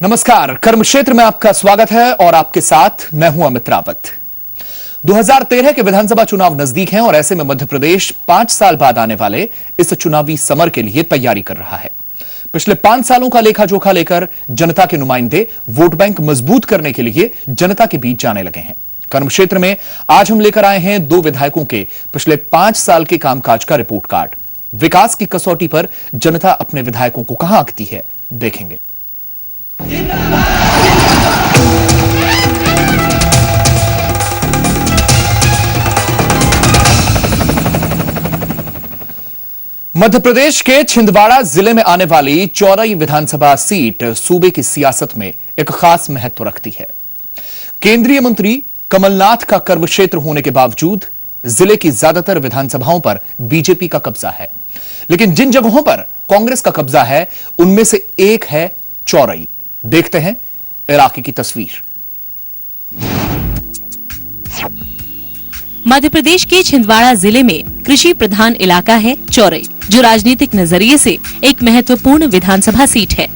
नमस्कार, कर्म क्षेत्र में आपका स्वागत है और आपके साथ मैं हूं अमित रावत। 2013 के विधानसभा चुनाव नजदीक हैं और ऐसे में मध्य प्रदेश 5 साल बाद आने वाले इस चुनावी समर के लिए तैयारी कर रहा है। पिछले 5 सालों का लेखा जोखा लेकर जनता के नुमाइंदे वोट बैंक मजबूत करने के लिए जनता के बीच जाने लगे हैं। कर्म क्षेत्र में आज हम लेकर आए हैं 2 विधायकों के पिछले 5 साल के कामकाज का रिपोर्ट कार्ड। विकास की कसौटी पर जनता अपने विधायकों को कहां आंकती है, देखेंगे। मध्य प्रदेश के छिंदवाड़ा जिले में आने वाली चौरई विधानसभा सीट सूबे की सियासत में एक खास महत्व रखती है। केंद्रीय मंत्री कमलनाथ का कर्म क्षेत्र होने के बावजूद जिले की ज्यादातर विधानसभाओं पर बीजेपी का कब्जा है, लेकिन जिन जगहों पर कांग्रेस का कब्जा है उनमें से एक है चौरई। देखते हैं इलाके की तस्वीर। मध्य प्रदेश के छिंदवाड़ा जिले में कृषि प्रधान इलाका है चौरई, जो राजनीतिक नजरिए से एक महत्वपूर्ण विधानसभा सीट है।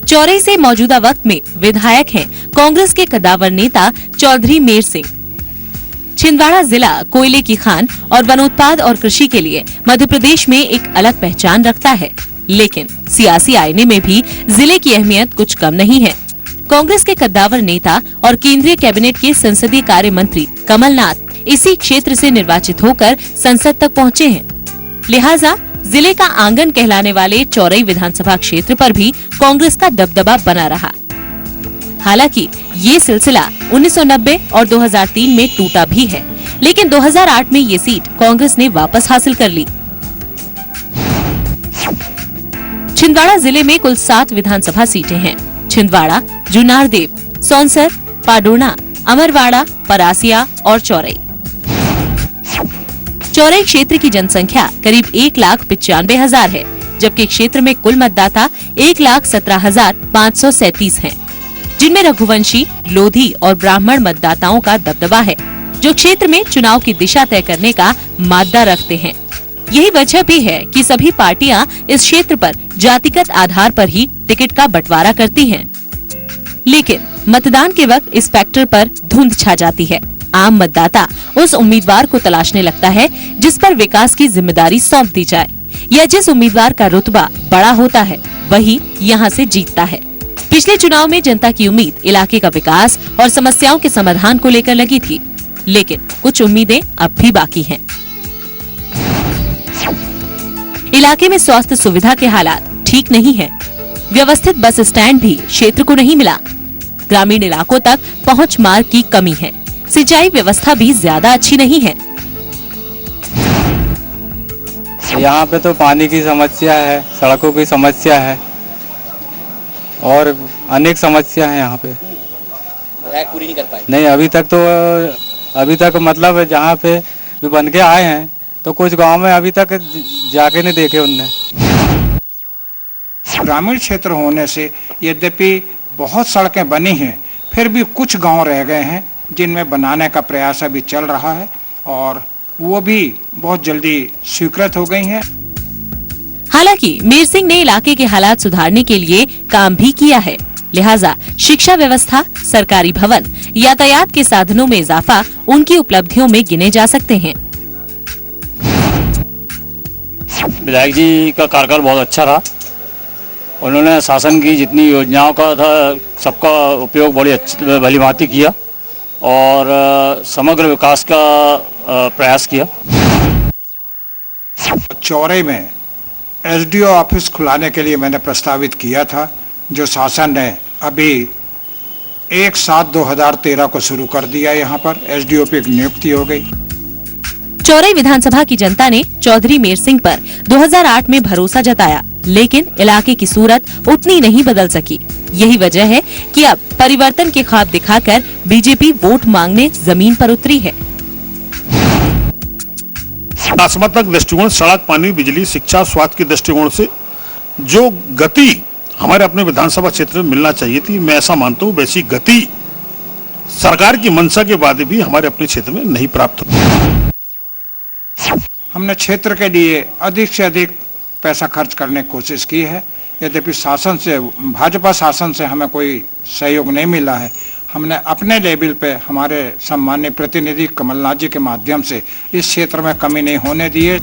चौरई से मौजूदा वक्त में विधायक हैं कांग्रेस के कद्दावर नेता चौधरी मेर सिंह। छिंदवाड़ा जिला कोयले की खान और वनोत्पाद और कृषि के लिए मध्य प्रदेश में एक अलग पहचान रखता है, लेकिन सियासी आईने में भी जिले की अहमियत कुछ कम नहीं है। कांग्रेस के कद्दावर नेता और केंद्रीय कैबिनेट के संसदीय कार्य मंत्री कमलनाथ इसी क्षेत्र से निर्वाचित होकर संसद तक पहुंचे हैं। लिहाजा जिले का आंगन कहलाने वाले चौरई विधानसभा क्षेत्र पर भी कांग्रेस का दबदबा बना रहा। हालांकि ये सिलसिला 1990 और 2003 में टूटा भी है, लेकिन 2008 में ये सीट कांग्रेस ने वापस हासिल कर ली। छिंदवाड़ा जिले में कुल 7 विधानसभा सीटें हैं। छिंदवाड़ा, जुनारदेव, सौंसर, पाडोना, अमरवाड़ा, परासिया और चौरई। चौरई क्षेत्र की जनसंख्या करीब 1,95,000 है, जबकि क्षेत्र में कुल मतदाता 1,17,537 हैं, जिनमें रघुवंशी, लोधी और ब्राह्मण मतदाताओं का दबदबा है, जो क्षेत्र में चुनाव की दिशा तय करने का मादा रखते हैं। यही वजह भी है कि सभी पार्टियां इस क्षेत्र पर जातिगत आधार पर ही टिकट का बंटवारा करती हैं। लेकिन मतदान के वक्त इस फैक्टर पर धुंध छा जाती है। आम मतदाता उस उम्मीदवार को तलाशने लगता है जिस पर विकास की जिम्मेदारी सौंप दी जाए, या जिस उम्मीदवार का रुतबा बड़ा होता है वही यहाँ से जीतता है। पिछले चुनाव में जनता की उम्मीद इलाके का विकास और समस्याओं के समाधान को लेकर लगी थी, लेकिन कुछ उम्मीदें अब भी बाकी हैं। इलाके में स्वास्थ्य सुविधा के हालात ठीक नहीं है। व्यवस्थित बस स्टैंड भी क्षेत्र को नहीं मिला। ग्रामीण इलाकों तक पहुंच मार्ग की कमी है। सिंचाई व्यवस्था भी ज्यादा अच्छी नहीं है। यहाँ पे तो पानी की समस्या है, सड़कों की समस्या है और अनेक समस्या है यहाँ पे। पूरी नहीं कर पाए। नहीं, अभी तक मतलब जहाँ पे भी बन के आए हैं तो कुछ गांव में अभी तक जाके नहीं देखे उनने। ग्रामीण क्षेत्र होने से यद्यपि बहुत सड़कें बनी हैं, फिर भी कुछ गांव रह गए हैं जिनमें बनाने का प्रयास अभी चल रहा है और वो भी बहुत जल्दी स्वीकृत हो गई हैं। हालांकि मेर सिंह ने इलाके के हालात सुधारने के लिए काम भी किया है। लिहाजा शिक्षा व्यवस्था, सरकारी भवन, यातायात के साधनों में इजाफा उनकी उपलब्धियों में गिने जा सकते हैं। विधायक जी का कार्यकाल बहुत अच्छा रहा। उन्होंने शासन की जितनी योजनाओं का था सबका उपयोग बड़ी भली भांति किया और समग्र विकास का प्रयास किया। चौरई में एसडीओ ऑफिस खुलाने के लिए मैंने प्रस्तावित किया था, जो शासन ने अभी 1/7/2013 को शुरू कर दिया। यहाँ पर एसडीओ की नियुक्ति हो गई। चौरई विधानसभा की जनता ने चौधरी मेर सिंह पर 2008 में भरोसा जताया, लेकिन इलाके की सूरत उतनी नहीं बदल सकी। यही वजह है कि अब परिवर्तन के ख्वाब दिखाकर बीजेपी वोट मांगने जमीन पर उतरी है। विकासात्मक दृष्टिकोण, सड़क, पानी, बिजली, शिक्षा, स्वास्थ्य के दृष्टिकोण से जो गति हमारे अपने विधानसभा क्षेत्र में मिलना चाहिए थी, मैं ऐसा मानता हूँ वैसी गति सरकार की मंशा के बाद भी हमारे अपने क्षेत्र में नहीं प्राप्त हुई। हमने क्षेत्र के लिए अधिक से अधिक पैसा खर्च करने की कोशिश की है। यद्यपि शासन से, भाजपा शासन से हमें कोई सहयोग नहीं मिला है। हमने अपने लेवल पे हमारे सम्मानीय प्रतिनिधि कमलनाथ जी के माध्यम से इस क्षेत्र में कमी नहीं होने दिए।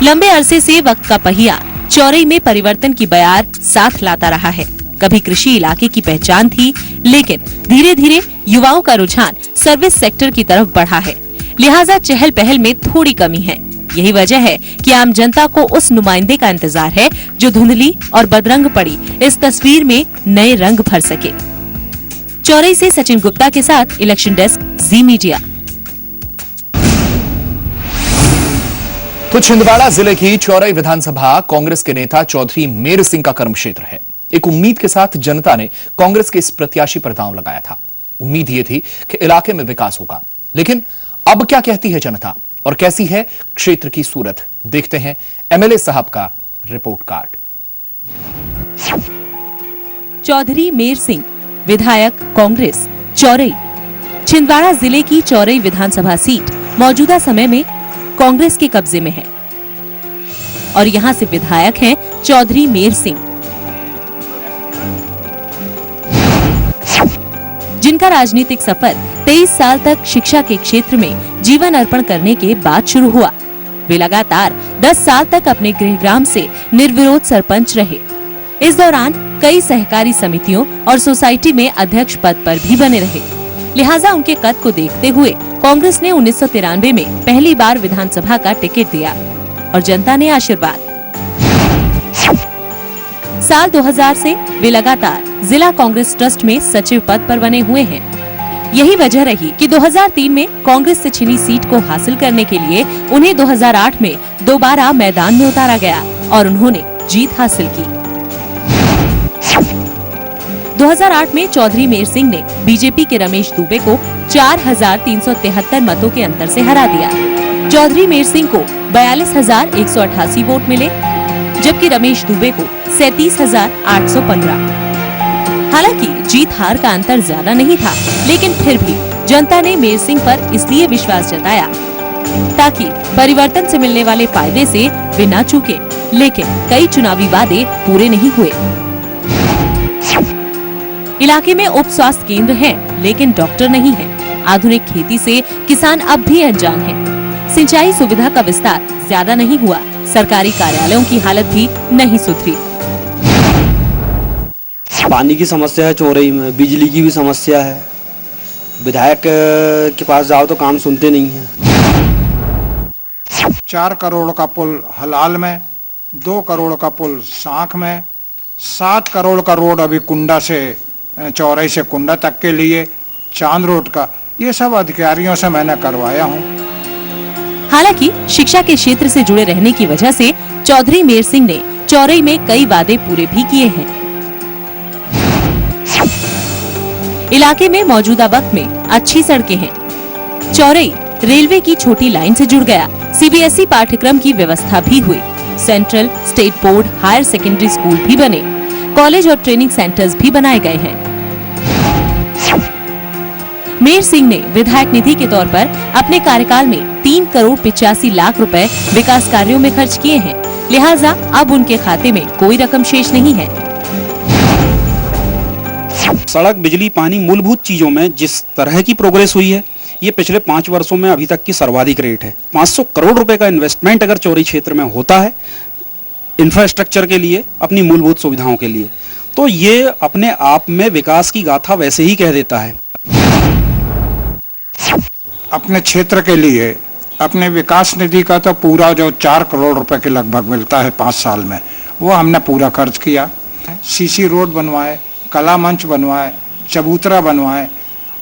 लंबे अरसे से वक्त का पहिया चौरई में परिवर्तन की बयार साथ लाता रहा है। कभी कृषि इलाके की पहचान थी, लेकिन धीरे धीरे युवाओं का रुझान सर्विस सेक्टर की तरफ बढ़ा है, लिहाजा चहल पहल में थोड़ी कमी है। यही वजह है कि आम जनता को उस नुमाइंदे का इंतजार है जो धुंधली और बदरंग पड़ी इस तस्वीर में नए रंग भर सके। चौरई से सचिन गुप्ता के साथ इलेक्शन डेस्क, जी मीडिया। तो छिंदवाड़ा जिले की चौरई विधानसभा कांग्रेस के नेता चौधरी मेर सिंह का कर्म क्षेत्र है। एक उम्मीद के साथ जनता ने कांग्रेस के इस प्रत्याशी पर दांव लगाया था। उम्मीद ये थी कि इलाके में विकास होगा, लेकिन अब क्या कहती है जनता और कैसी है क्षेत्र की सूरत, देखते हैं एमएलए साहब का रिपोर्ट कार्ड। चौधरी मेर सिंह, विधायक कांग्रेस, चौरई। छिंदवाड़ा जिले की चौरई विधानसभा सीट मौजूदा समय में कांग्रेस के कब्जे में है और यहां से विधायक हैं चौधरी मेर सिंह, जिनका राजनीतिक सफर 23 साल तक शिक्षा के क्षेत्र में जीवन अर्पण करने के बाद शुरू हुआ। वे लगातार 10 साल तक अपने गृहग्राम से निर्विरोध सरपंच रहे। इस दौरान कई सहकारी समितियों और सोसाइटी में अध्यक्ष पद पर भी बने रहे। लिहाजा उनके कद को देखते हुए कांग्रेस ने 1993 में पहली बार विधानसभा का टिकट दिया और जनता ने आशीर्वाद। साल 2000 से वे लगातार जिला कांग्रेस ट्रस्ट में सचिव पद पर बने हुए हैं। यही वजह रही कि 2003 में कांग्रेस से छिनी सीट को हासिल करने के लिए उन्हें 2008 में दोबारा मैदान में उतारा गया और उन्होंने जीत हासिल की। 2008 में चौधरी मेर सिंह ने बीजेपी के रमेश दुबे को 4,373 मतों के अंतर से हरा दिया। चौधरी मेर सिंह को 42,188 वोट मिले, जबकि रमेश दुबे को 37,815। हालांकि जीत हार का अंतर ज्यादा नहीं था, लेकिन फिर भी जनता ने मेर सिंह पर इसलिए विश्वास जताया ताकि परिवर्तन से मिलने वाले फायदे से वे न चूके। लेकिन कई चुनावी वादे पूरे नहीं हुए। इलाके में उप स्वास्थ्य केंद्र है, लेकिन डॉक्टर नहीं है। आधुनिक खेती से किसान अब भी अनजान है। सिंचाई सुविधा का विस्तार ज्यादा नहीं हुआ। सरकारी कार्यालयों की हालत भी नहीं सुधरी। पानी की समस्या है चौरई में, बिजली की भी समस्या है। विधायक के पास जाओ तो काम सुनते नहीं हैं। 4 करोड़ का पुल हलाल में, 2 करोड़ का पुल सांख में, 7 करोड़ का रोड अभी कुंडा से, चौरई से कुंडा तक के लिए, चांद रोड का, ये सब अधिकारियों से मैंने करवाया हूँ। हालांकि शिक्षा के क्षेत्र से जुड़े रहने की वजह से चौधरी मेर सिंह ने चौरई में कई वादे पूरे भी किए हैं। इलाके में मौजूदा वक्त में अच्छी सड़कें हैं। चौरई रेलवे की छोटी लाइन से जुड़ गया। सीबीएसई पाठ्यक्रम की व्यवस्था भी हुई। Central, state board, higher secondary school भी बने। कॉलेज और ट्रेनिंग सेंटर्स भी बनाए गए हैं। मेर सिंह ने विधायक निधि के तौर पर अपने कार्यकाल में 3 करोड़ 85 लाख रुपए विकास कार्यों में खर्च किए हैं। लिहाजा अब उनके खाते में कोई रकम शेष नहीं है। सड़क, बिजली, पानी, मूलभूत चीजों में जिस तरह की प्रोग्रेस हुई है, ये पिछले 5 वर्षों में अभी तक की सर्वाधिक रेट है। 500 करोड़ रुपए का इन्वेस्टमेंट अगर चौरई क्षेत्र में होता है इंफ्रास्ट्रक्चर के लिए, अपनी मूलभूत सुविधाओं के लिए, तो ये अपने आप में विकास की गाथा वैसे ही कह देता है। अपने क्षेत्र के लिए अपने विकास निधि का तो पूरा जो 4 करोड़ रुपए के लगभग मिलता है 5 साल में, वो हमने पूरा खर्च किया। सीसी रोड बनवाए, कला मंच बनवाए, चबूतरा बनवाए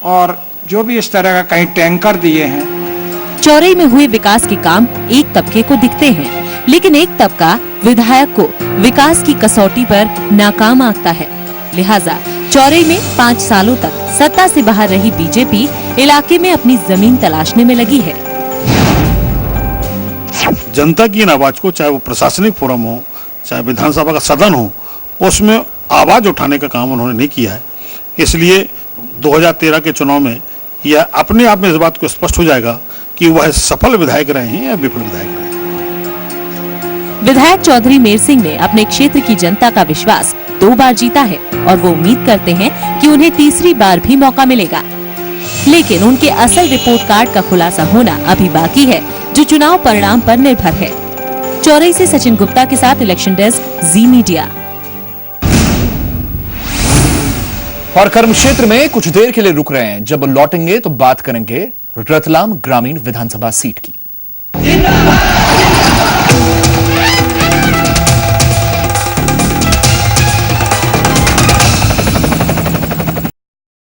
और जो भी इस तरह का कहीं टैंकर दिए हैं। चौरई में हुए विकास के काम एक तबके को दिखते हैं, लेकिन एक तबका विधायक को विकास की कसौटी पर नाकाम आंकता है। लिहाजा चौरई में 5 सालों तक सत्ता से बाहर रही बीजेपी इलाके में अपनी जमीन तलाशने में लगी है। जनता की इन आवाज को, चाहे वो प्रशासनिक फोरम हो, चाहे विधानसभा का सदन हो, उसमें आवाज उठाने का काम उन्होंने नहीं किया है। इसलिए 2013 के चुनाव में यह अपने आप में इस बात को स्पष्ट हो जाएगा कि वह सफल विधायक रहे हैं या विफल विधायक रहे हैं। विधायक चौधरी मेर सिंह ने अपने क्षेत्र की जनता का विश्वास 2 बार जीता है और वो उम्मीद करते हैं कि उन्हें तीसरी बार भी मौका मिलेगा। लेकिन उनके असल रिपोर्ट कार्ड का खुलासा होना अभी बाकी है, जो चुनाव परिणाम पर निर्भर है। चौरई से सचिन गुप्ता के साथ इलेक्शन डेस्क, जी मीडिया। और कर्म क्षेत्र में कुछ देर के लिए रुक रहे हैं। जब लौटेंगे तो बात करेंगे रतलाम ग्रामीण विधानसभा सीट की।